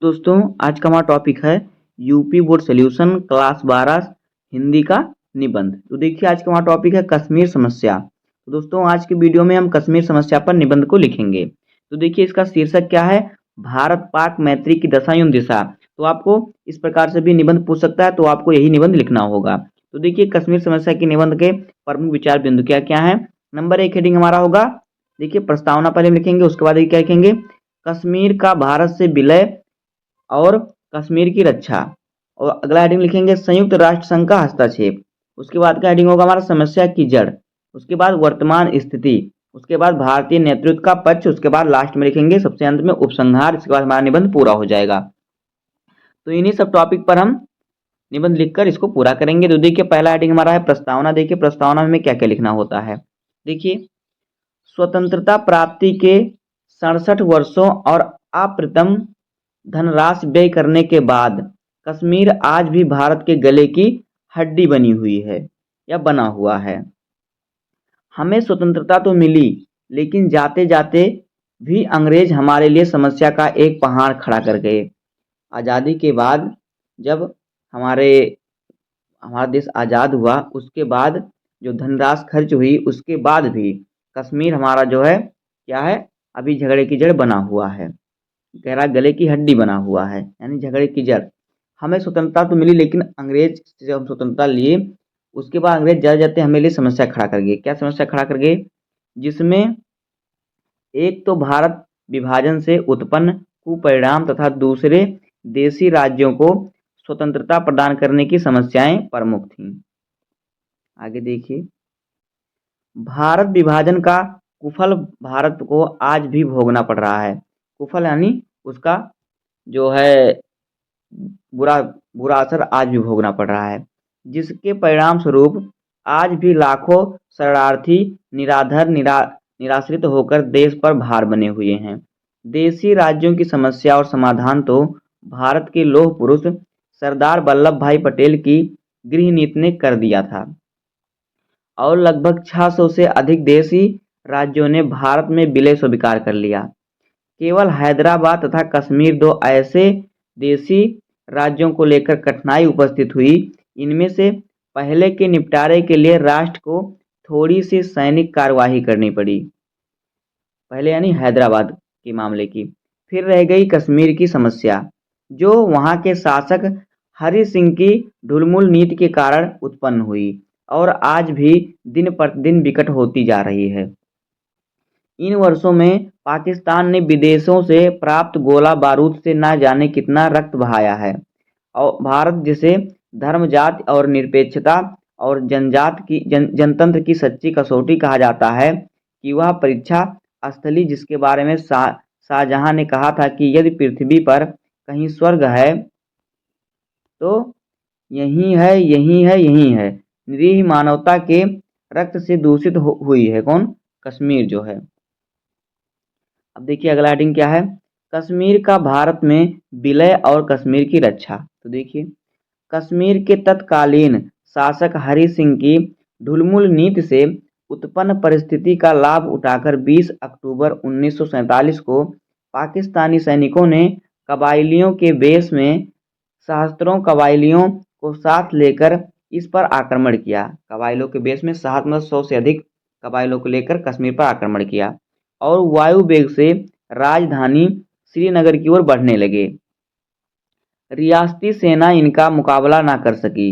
दोस्तों आज का हमारा टॉपिक है UP board solution class 12 Hindi का निबंध। तो देखिए आज का हमारा टॉपिक है कश्मीर समस्या। तो दोस्तों आज की वीडियो में हम कश्मीर समस्या पर निबंध को लिखेंगे। तो देखिए इसका शीर्षक क्या है, भारत पाक मैत्री की दशा एवं दिशा। तो आपको इस प्रकार से भी निबंध पूछ सकता है, तो आपको यही निबंध लिखना होगा। तो देखिए कश्मीर समस्या के निबंध के प्रमुख विचार बिंदु क्या क्या है। नंबर 1 हेडिंग हमारा होगा, देखिए प्रस्तावना पहले हम लिखेंगे, उसके बाद ये क्या लिखेंगे, कश्मीर का भारत से विलय और कश्मीर की रक्षा। और अगला हेडिंग लिखेंगे संयुक्त राष्ट्र संघ का हस्तक्षेप। उसके बाद का हेडिंग होगा हमारा समस्या की जड़। उसके बाद वर्तमान स्थिति। उसके बाद भारतीय नेतृत्व का पक्ष। उसके बाद लास्ट में लिखेंगे सबसे अंत में उपसंहार। इसके बाद हमारा निबंध पूरा हो जाएगा। तो इन्हीं सब टॉपिक पर हम निबंध लिखकर इसको पूरा करेंगे। तो देखिए पहला हेडिंग हमारा है प्रस्तावना। देखिए प्रस्तावना में क्या क्या लिखना होता है। देखिए स्वतंत्रता प्राप्ति के 67 वर्षों और अप्रतिम धनराशि व्यय करने के बाद कश्मीर आज भी भारत के गले की हड्डी बनी हुई है या बना हुआ है। हमें स्वतंत्रता तो मिली, लेकिन जाते जाते भी अंग्रेज हमारे लिए समस्या का एक पहाड़ खड़ा कर गए। आज़ादी के बाद जब हमारे हमारा देश आज़ाद हुआ, उसके बाद जो धनराशि खर्च हुई, उसके बाद भी कश्मीर हमारा जो है क्या है, अभी झगड़े की जड़ बना हुआ है। कह रहा गले की हड्डी बना हुआ है, यानी झगड़े की जड़। हमें स्वतंत्रता तो मिली, लेकिन अंग्रेज से जब हम स्वतंत्रता लिए, उसके बाद अंग्रेज जाते जाते हमें लिए समस्या खड़ा कर गए। क्या समस्या खड़ा कर गए, जिसमें एक तो भारत विभाजन से उत्पन्न कुपरिणाम तथा दूसरे देशी राज्यों को स्वतंत्रता प्रदान करने की समस्याएं प्रमुख थीं। आगे देखिए, भारत विभाजन का कुफल भारत को आज भी भोगना पड़ रहा है। कुफल यानी उसका जो है बुरा बुरा असर आज भी भोगना पड़ रहा है, जिसके परिणाम स्वरूप आज भी लाखों शरणार्थी निराधर निराश्रित होकर देश पर भार बने हुए हैं। देशी राज्यों की समस्या और समाधान तो भारत के लौह पुरुष सरदार वल्लभ भाई पटेल की गृह नीति ने कर दिया था, और लगभग 600 से अधिक देशी राज्यों ने भारत में विलय स्वीकार कर लिया। केवल हैदराबाद तथा कश्मीर दो ऐसे देशी राज्यों को लेकर कठिनाई उपस्थित हुई। इनमें से पहले के निपटारे के लिए राष्ट्र को थोड़ी सी सैनिक कार्यवाही करनी पड़ी, पहले यानी हैदराबाद के मामले की। फिर रह गई कश्मीर की समस्या, जो वहां के शासक हरि सिंह की ढुलमुल नीति के कारण उत्पन्न हुई और आज भी दिन प्रतिदिन विकट होती जा रही है। इन वर्षों में पाकिस्तान ने विदेशों से प्राप्त गोला बारूद से न जाने कितना रक्त बहाया है, और भारत जिसे धर्म जाति और निरपेक्षता और जनतंत्र की सच्ची कसौटी कहा जाता है, कि वह परीक्षा स्थली जिसके बारे में शाहजहां ने कहा था कि यदि पृथ्वी पर कहीं स्वर्ग है तो यही है, यही है, यही है। निरीह मानवता के रक्त से दूषित हुई है कौन, कश्मीर जो है। अब देखिए अगला हेडिंग क्या है, कश्मीर का भारत में विलय और कश्मीर की रक्षा। तो देखिए कश्मीर के तत्कालीन शासक हरि सिंह की ढुलमुल नीति से उत्पन्न परिस्थिति का लाभ उठाकर 20 अक्टूबर 1947 को पाकिस्तानी सैनिकों ने कबायलियों के वेश में सहस्त्रों कबायलियों को साथ लेकर इस पर आक्रमण किया। कबायलों के वेश में 700 से अधिक कबायलों को लेकर कश्मीर पर आक्रमण किया और वायु वेग से राजधानी श्रीनगर की ओर बढ़ने लगे। रियासती सेना इनका मुकाबला न कर सकी।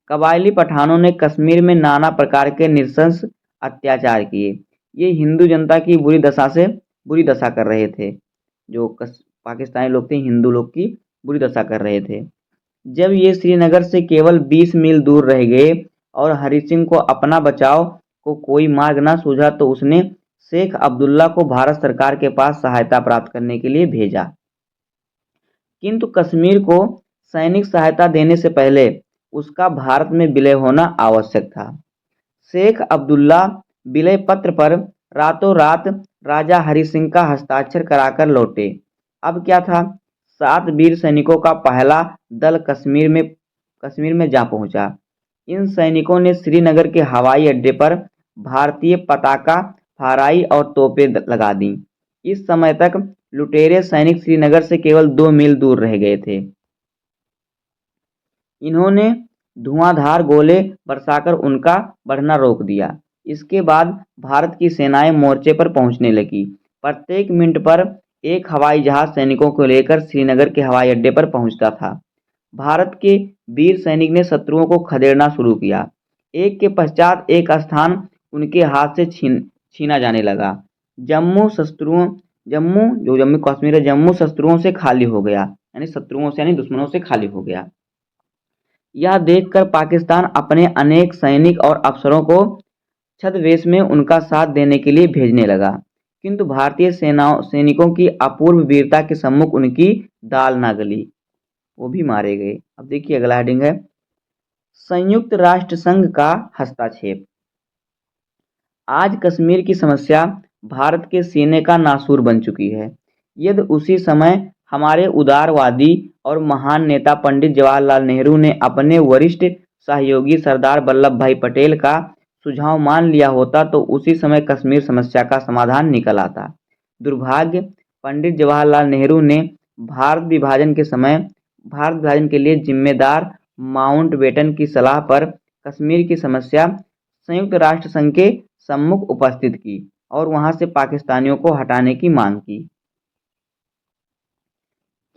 कबायली पठानों ने कश्मीर में नाना प्रकार के नृशंस अत्याचार किए। ये हिंदू जनता की बुरी दशा कर रहे थे। जो पाकिस्तानी लोग थे, हिंदू लोग की बुरी दशा कर रहे थे। जब ये श्रीनगर से केवल 20 मील दूर रह गए और हरि सिंह को अपना बचाव को कोई मार्ग न सूझा, तो उसने शेख अब्दुल्ला को भारत सरकार के पास सहायता प्राप्त करने के लिए भेजा। किंतु कश्मीर को सैनिक सहायता देने से पहले उसका भारत में विलय होना आवश्यक था। शेख अब्दुल्ला विलय पत्र पर रातों रात राजा हरि सिंह का हस्ताक्षर कराकर लौटे। अब क्या था, 7 वीर सैनिकों का पहला दल कश्मीर में जा पहुंचा। इन सैनिकों ने श्रीनगर के हवाई अड्डे पर भारतीय पताका फहराई और तोपें लगा दी। इस समय तक लुटेरे सैनिक श्रीनगर से केवल 2 मील दूर रह गए थे। इन्होंने धुआंधार गोले बरसाकर उनका बढ़ना रोक दिया। इसके बाद भारत की सेनाएं मोर्चे पर पहुंचने लगी। प्रत्येक मिनट पर एक हवाई जहाज सैनिकों को लेकर श्रीनगर के हवाई अड्डे पर पहुंचता था। भारत के वीर सैनिक ने शत्रुओं को खदेड़ना शुरू किया। एक के पश्चात एक स्थान उनके हाथ से छीना जाने लगा। जम्मू शत्रुओं जम्मू जो जम्मू कश्मीर है, जम्मू शत्रुओं से खाली हो गया, यानी शत्रुओं से यानी दुश्मनों से खाली हो गया। यह देखकर पाकिस्तान अपने अनेक सैनिक और अफसरों को छद्मवेश में उनका साथ देने के लिए भेजने लगा, किंतु भारतीय सैनिकों की अपूर्व वीरता के सम्मुख उनकी दाल ना गली, वो भी मारे गए। अब देखिए अगला हेडिंग है संयुक्त राष्ट्र संघ का हस्तक्षेप। आज कश्मीर की समस्या भारत के सीने का नासूर बन चुकी है। यदि उसी समय हमारे उदारवादी और महान नेता पंडित जवाहरलाल नेहरू ने अपने वरिष्ठ सहयोगी सरदार वल्लभ भाई पटेल का सुझाव मान लिया होता तो उसी समय कश्मीर समस्या का समाधान निकल आता। दुर्भाग्य, पंडित जवाहरलाल नेहरू ने भारत विभाजन के लिए जिम्मेदार माउंटबेटन की सलाह पर कश्मीर की समस्या संयुक्त राष्ट्र संघ के सम्मुख उपस्थित की और वहां से पाकिस्तानियों को हटाने की मांग की,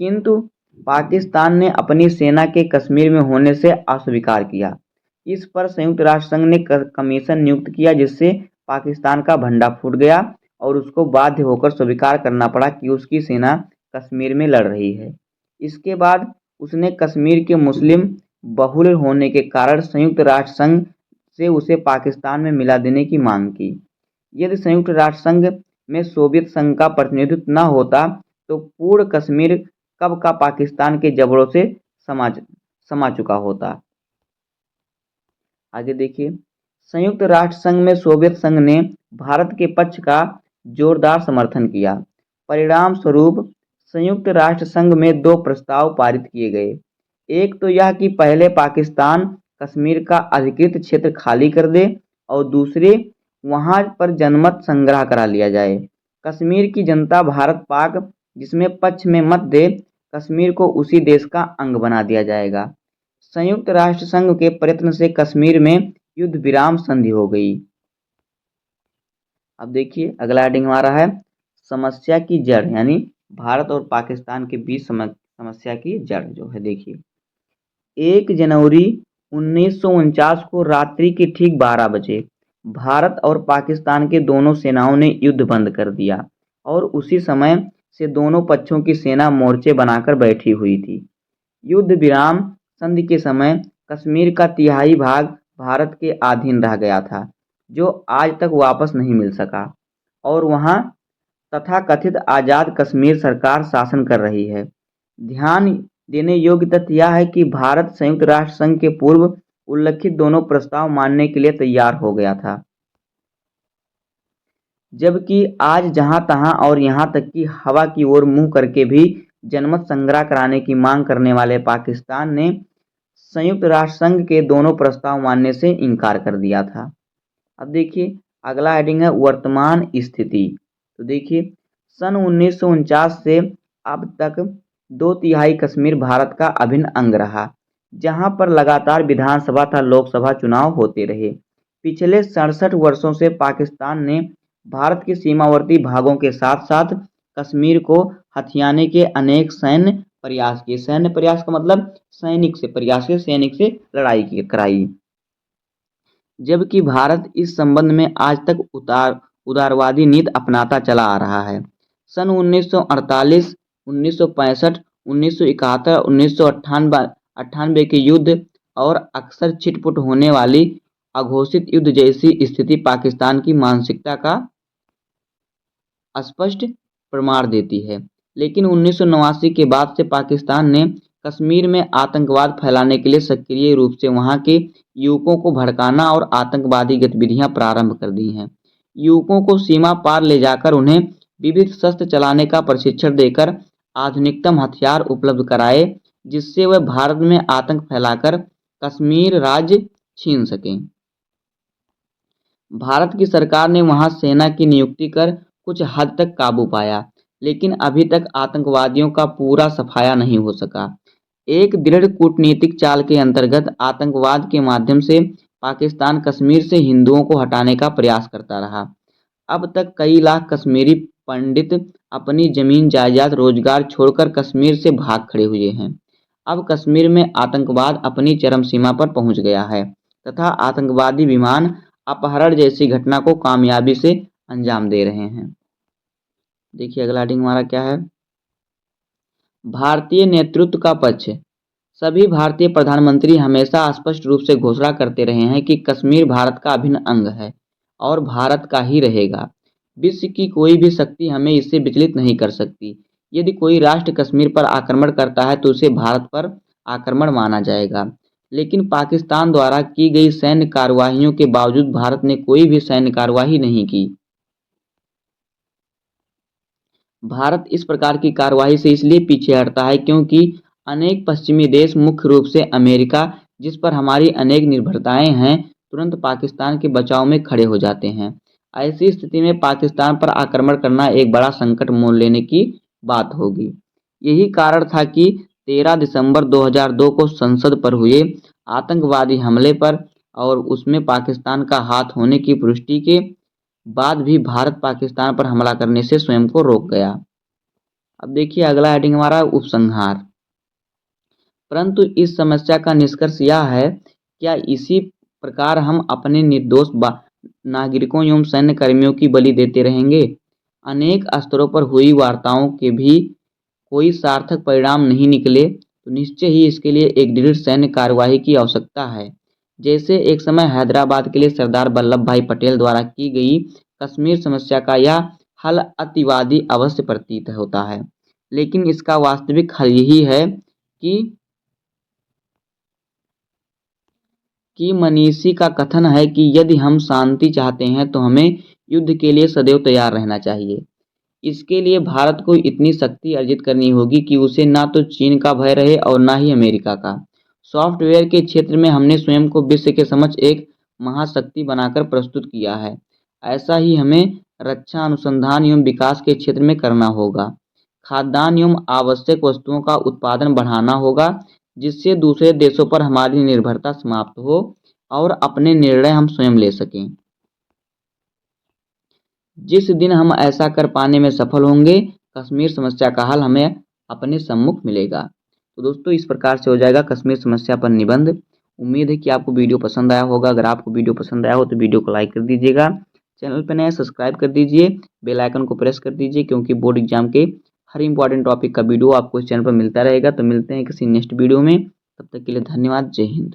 किंतु पाकिस्तान ने अपनी सेना के कश्मीर में होने से अस्वीकार किया। इस पर संयुक्त राष्ट्र संघ ने कमीशन नियुक्त किया, जिससे पाकिस्तान का भंडा फूट गया और उसको बाध्य होकर स्वीकार करना पड़ा कि उसकी सेना कश्मीर में लड़ रही है। इसके बाद उसने कश्मीर के मुस्लिम बहुल होने के कारण संयुक्त राष्ट्र संघ से उसे पाकिस्तान में मिला देने की मांग की। यदि संयुक्त राष्ट्र संघ में सोवियत संघ का प्रतिनिधित्व न होता तो पूर्ण कश्मीर कब का पाकिस्तान के जबड़ों से समा चुका होता। आगे देखिए, संयुक्त राष्ट्र संघ में सोवियत संघ ने भारत के पक्ष का जोरदार समर्थन किया। परिणाम स्वरूप संयुक्त राष्ट्र संघ में 2 प्रस्ताव पारित किए गए। एक तो यह कि पहले पाकिस्तान कश्मीर का अधिकृत क्षेत्र खाली कर दे और दूसरे वहां पर जनमत संग्रह करा लिया जाए। कश्मीर की जनता भारत पाक जिसमें पक्ष में मत दे, कश्मीर को उसी देश का अंग बना दिया जाएगा। संयुक्त राष्ट्र संघ के प्रयत्न से कश्मीर में युद्ध विराम संधि हो गई। अब देखिए अगला हेडिंग हमारा है समस्या की जड़, यानी भारत और पाकिस्तान के बीच समस्या की जड़ जो है। देखिए 1 जनवरी 1949 को रात्रि के ठीक 12 बजे भारत और पाकिस्तान के दोनों सेनाओं ने युद्ध बंद कर दिया और उसी समय से दोनों पक्षों की सेना मोर्चे बनाकर बैठी हुई थी। युद्ध विराम संधि के समय कश्मीर का 1/3 भाग भारत के अधीन रह गया था, जो आज तक वापस नहीं मिल सका और वहां तथाकथित आज़ाद कश्मीर सरकार शासन कर रही है। ध्यान देने योग्य तथ्य यह है कि भारत संयुक्त राष्ट्र संघ के पूर्व उल्लिखित दोनों प्रस्ताव मानने के लिए तैयार हो गया था, जबकि आज जहां तहां और यहां तक कि हवा की ओर मुंह करके भी जनमत संग्रह कराने की मांग करने वाले पाकिस्तान ने संयुक्त राष्ट्र संघ के दोनों प्रस्ताव मानने से इनकार कर दिया था। अब देखिए अगला हेडिंग है वर्तमान स्थिति। तो देखिए सन 1949 से अब तक 2/3 कश्मीर भारत का अभिन्न अंग रहा, जहां पर लगातार विधानसभा तथा लोकसभा चुनाव होते रहे। पिछले 67 वर्षों से पाकिस्तान ने भारत के सीमावर्ती भागों के साथ साथ कश्मीर को हथियाने के अनेक सैन्य प्रयास किए। सैन्य प्रयास का मतलब सैनिक से लड़ाई कराई, जबकि भारत इस संबंध में आज तक उदारवादी नीति अपनाता चला आ रहा है। सन 1948, 1965, 1971, 1998 के युद्ध और अक्सर छिटपुट होने वाली अघोषित युद्ध जैसी स्थिति पाकिस्तान की मानसिकता का स्पष्ट प्रमाण देती है। लेकिन 1989 के बाद से पाकिस्तान ने कश्मीर में आतंकवाद फैलाने के लिए सक्रिय रूप से वहां के युवकों को भड़काना और आतंकवादी गतिविधियां प्रारंभ कर दी हैं। युवकों को सीमा पार ले जाकर उन्हें विविध शस्त्र चलाने का प्रशिक्षण देकर आधुनिकतम हथियार उपलब्ध कराए, जिससे वह भारत में आतंक फैलाकर कश्मीर राज्य छीन सकें। भारत की सरकार ने वहां सेना की नियुक्ति कर कुछ हद तक काबू पाया, लेकिन अभी तक आतंकवादियों का पूरा सफाया नहीं हो सका। एक दृढ़ कूटनीतिक चाल के अंतर्गत आतंकवाद के माध्यम से पाकिस्तान कश्मीर से हिंदुओं को हटाने का प्रयास करता रहा। अब तक कई लाख कश्मीरी पंडित अपनी जमीन जायदाद रोजगार छोड़कर कश्मीर से भाग खड़े हुए हैं। अब कश्मीर में आतंकवाद अपनी चरम सीमा पर पहुंच गया है तथा आतंकवादी विमान अपहरण जैसी घटना को कामयाबी से अंजाम दे रहे हैं। देखिए अगला हेडिंग हमारा क्या है। भारतीय नेतृत्व का पक्ष। सभी भारतीय प्रधानमंत्री हमेशा स्पष्ट रूप से घोषणा करते रहे हैं कि कश्मीर भारत का अभिन्न अंग है और भारत का ही रहेगा। विश्व की कोई भी शक्ति हमें इससे विचलित नहीं कर सकती। यदि कोई राष्ट्र कश्मीर पर आक्रमण करता है तो उसे भारत पर आक्रमण माना जाएगा। लेकिन पाकिस्तान द्वारा की गई सैन्य कार्यवाहियों के बावजूद भारत ने कोई भी सैन्य कार्यवाही नहीं की। भारत इस प्रकार की कार्यवाही से इसलिए पीछे हटता है क्योंकि अनेक पश्चिमी देश, मुख्य रूप से अमेरिका, जिस पर हमारी अनेक निर्भरताएं हैं, तुरंत पाकिस्तान के बचाव में खड़े हो जाते हैं। ऐसी स्थिति में पाकिस्तान पर आक्रमण करना एक बड़ा संकट मोल लेने की बात होगी। यही कारण था कि 13 दिसंबर 2002 को संसद पर हुए आतंकवादी हमले पर और उसमें पाकिस्तान का हाथ होने की पुष्टि के बाद भी भारत पाकिस्तान पर हमला करने से स्वयं को रोक गया। अब देखिए अगला हेडिंग हमारा उपसंहार। परंतु इस समस्या का निष्कर्ष यह है, क्या इसी प्रकार हम अपने निर्दोष नागरिकों एवं सैन्य कर्मियों की बलि देते रहेंगे? अनेक स्तरों पर हुई वार्ताओं के भी कोई सार्थक परिणाम नहीं निकले तो निश्चय ही इसके लिए एक दृढ़ सैन्य कार्यवाही की आवश्यकता है। जैसे एक समय हैदराबाद के लिए सरदार वल्लभ भाई पटेल द्वारा की गई कश्मीर समस्या का यह हल अतिवादी अवश्य प्रतीत होता है, लेकिन इसका वास्तविक हल यही है कि मनीषी का कथन है कि यदि हम शांति चाहते हैं तो हमें युद्ध के लिए सदैव तैयार रहना चाहिए। इसके लिए भारत को इतनी शक्ति अर्जित करनी होगी कि उसे ना तो चीन का भय रहे और ना ही अमेरिका का। सॉफ्टवेयर के क्षेत्र में हमने स्वयं को विश्व के समक्ष एक महाशक्ति बनाकर प्रस्तुत किया है। ऐसा ही हमें रक्षा अनुसंधान एवं विकास के क्षेत्र में करना होगा। खाद्यान्न एवं आवश्यक वस्तुओं का उत्पादन बढ़ाना होगा, जिससे दूसरे देशों पर हमारी निर्भरता समाप्त हो और अपने निर्णय हम स्वयं ले सकें। जिस दिन हम ऐसा कर पाने में सफल होंगे, कश्मीर समस्या का हल हमें अपने सम्मुख मिलेगा। तो दोस्तों इस प्रकार से हो जाएगा कश्मीर समस्या पर निबंध। उम्मीद है कि आपको वीडियो पसंद आया होगा। अगर आपको वीडियो पसंद आया हो तो वीडियो को लाइक कर दीजिएगा, चैनल पर नए सब्सक्राइब कर दीजिए, बेल आइकन को प्रेस कर दीजिए, क्योंकि बोर्ड एग्जाम के हर इंपॉर्टेंट टॉपिक का वीडियो आपको इस चैनल पर मिलता रहेगा। तो मिलते हैं किसी नेक्स्ट वीडियो में, तब तक के लिए धन्यवाद। जय हिंद।